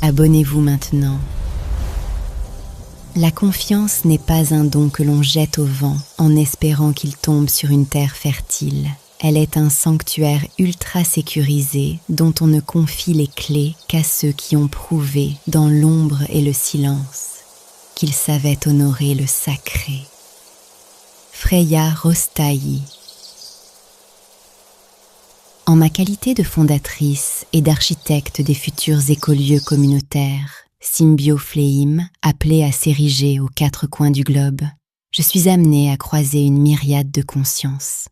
Abonnez-vous maintenant. La confiance n'est pas un don que l'on jette au vent en espérant qu'il tombe sur une terre fertile. Elle est un sanctuaire ultra sécurisé dont on ne confie les clés qu'à ceux qui ont prouvé, dans l'ombre et le silence, qu'ils savaient honorer le sacré. Freya Rostaï. En ma qualité de fondatrice et d'architecte des futurs écolieux communautaires, Symbiofléim, appelés à s'ériger aux quatre coins du globe, je suis amenée à croiser une myriade de consciences.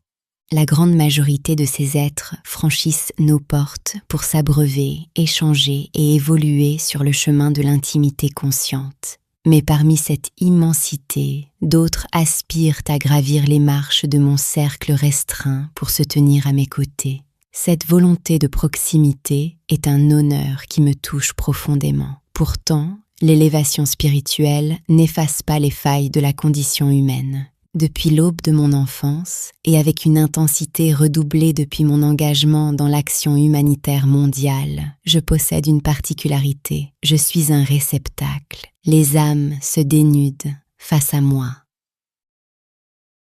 La grande majorité de ces êtres franchissent nos portes pour s'abreuver, échanger et évoluer sur le chemin de l'intimité consciente. Mais parmi cette immensité, d'autres aspirent à gravir les marches de mon cercle restreint pour se tenir à mes côtés. Cette volonté de proximité est un honneur qui me touche profondément. Pourtant, l'élévation spirituelle n'efface pas les failles de la condition humaine. Depuis l'aube de mon enfance, et avec une intensité redoublée depuis mon engagement dans l'action humanitaire mondiale, je possède une particularité. Je suis un réceptacle. Les âmes se dénudent face à moi.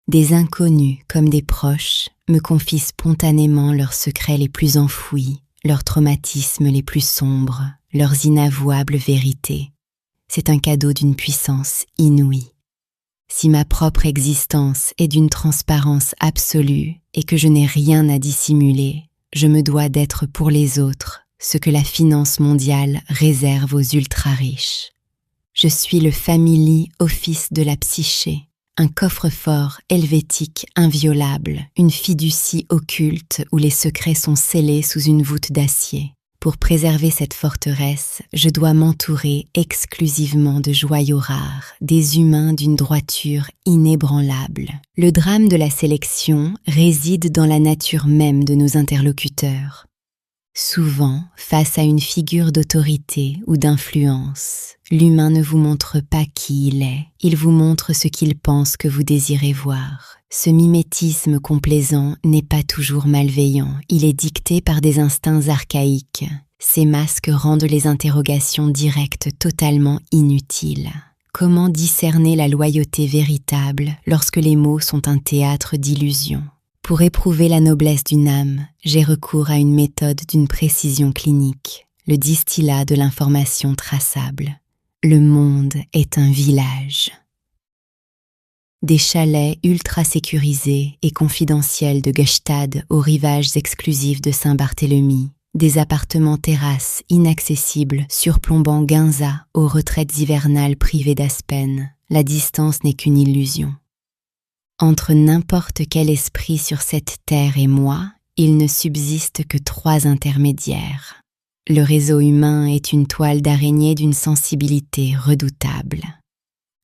Des inconnus comme des proches me confient spontanément leurs secrets les plus enfouis, leurs traumatismes les plus sombres, leurs inavouables vérités. C'est un cadeau d'une puissance inouïe. Si ma propre existence est d'une transparence absolue et que je n'ai rien à dissimuler, je me dois d'être pour les autres ce que la finance mondiale réserve aux ultra-riches. Je suis le Family Office de la psyché, un coffre-fort helvétique inviolable, une fiducie occulte où les secrets sont scellés sous une voûte d'acier. Pour préserver cette forteresse, je dois m'entourer exclusivement de joyaux rares, des humains d'une droiture inébranlable. Le drame de la sélection réside dans la nature même de nos interlocuteurs. Souvent, face à une figure d'autorité ou d'influence, l'humain ne vous montre pas qui il est, il vous montre ce qu'il pense que vous désirez voir. Ce mimétisme complaisant n'est pas toujours malveillant, il est dicté par des instincts archaïques. Ces masques rendent les interrogations directes totalement inutiles. Comment discerner la loyauté véritable lorsque les mots sont un théâtre d'illusions ? Pour éprouver la noblesse d'une âme, j'ai recours à une méthode d'une précision clinique, le distillat de l'information traçable. Le monde est un village. Des chalets ultra sécurisés et confidentiels de Gstaad aux rivages exclusifs de Saint-Barthélemy, des appartements terrasses inaccessibles surplombant Ginza aux retraites hivernales privées d'Aspen, la distance n'est qu'une illusion. Entre n'importe quel esprit sur cette terre et moi, il ne subsiste que 3 intermédiaires. Le réseau humain est une toile d'araignée d'une sensibilité redoutable.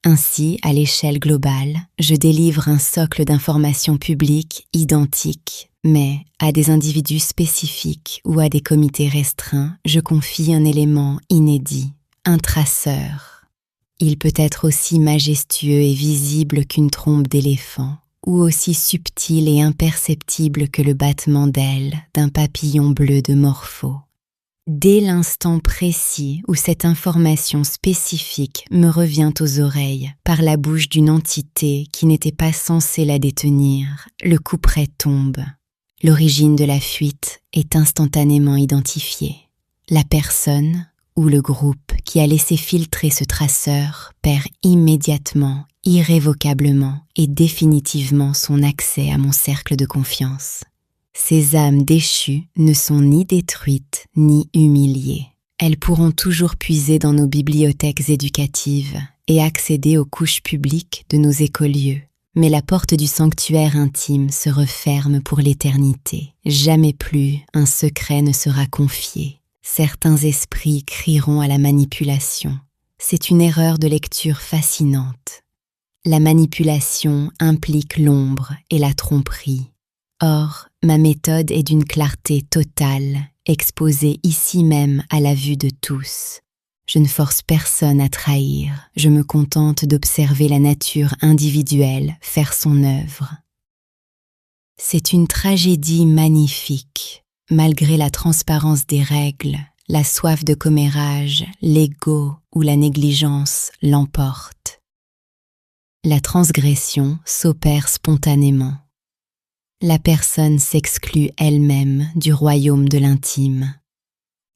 Ainsi, à l'échelle globale, je délivre un socle d'informations publiques identiques, mais à des individus spécifiques ou à des comités restreints, je confie un élément inédit, un traceur. Il peut être aussi majestueux et visible qu'une trompe d'éléphant, ou aussi subtil et imperceptible que le battement d'ailes d'un papillon bleu de Morpho. Dès l'instant précis où cette information spécifique me revient aux oreilles par la bouche d'une entité qui n'était pas censée la détenir, le couperet tombe. L'origine de la fuite est instantanément identifiée. La personne ou le groupe qui a laissé filtrer ce traceur perd immédiatement, irrévocablement et définitivement son accès à mon cercle de confiance. Ces âmes déchues ne sont ni détruites ni humiliées. Elles pourront toujours puiser dans nos bibliothèques éducatives et accéder aux couches publiques de nos écolieux. Mais la porte du sanctuaire intime se referme pour l'éternité. Jamais plus un secret ne sera confié. Certains esprits crieront à la manipulation. C'est une erreur de lecture fascinante. La manipulation implique l'ombre et la tromperie. Or, ma méthode est d'une clarté totale, exposée ici même à la vue de tous. Je ne force personne à trahir, je me contente d'observer la nature individuelle faire son œuvre. C'est une tragédie magnifique. Malgré la transparence des règles, la soif de commérage, l'ego ou la négligence l'emportent. La transgression s'opère spontanément. La personne s'exclut elle-même du royaume de l'intime.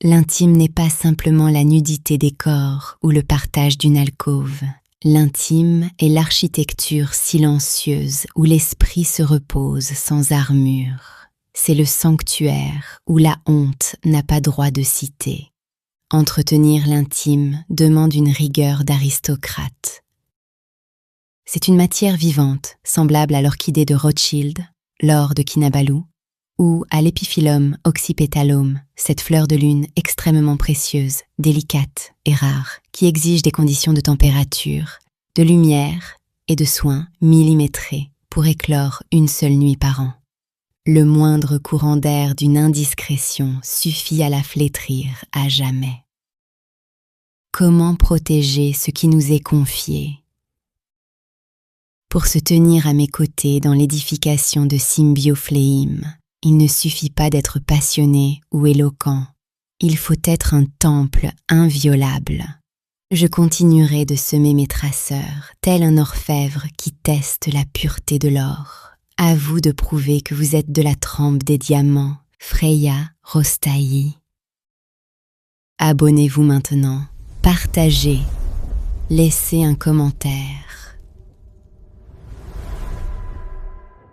L'intime n'est pas simplement la nudité des corps ou le partage d'une alcôve. L'intime est l'architecture silencieuse où l'esprit se repose sans armure. C'est le sanctuaire où la honte n'a pas droit de cité. Entretenir l'intime demande une rigueur d'aristocrate. C'est une matière vivante, semblable à l'orchidée de Rothschild, l'or de Kinabalu, ou à l'épiphyllum oxypétalum, cette fleur de lune extrêmement précieuse, délicate et rare, qui exige des conditions de température, de lumière et de soins millimétrés pour éclore une seule nuit par an. Le moindre courant d'air d'une indiscrétion suffit à la flétrir à jamais. Comment protéger ce qui nous est confié? Pour se tenir à mes côtés dans l'édification de Symbiofléim, il ne suffit pas d'être passionné ou éloquent. Il faut être un temple inviolable. Je continuerai de semer mes traceurs, tel un orfèvre qui teste la pureté de l'or. À vous de prouver que vous êtes de la trempe des diamants, Freya Rostaï. Abonnez-vous maintenant, partagez, laissez un commentaire.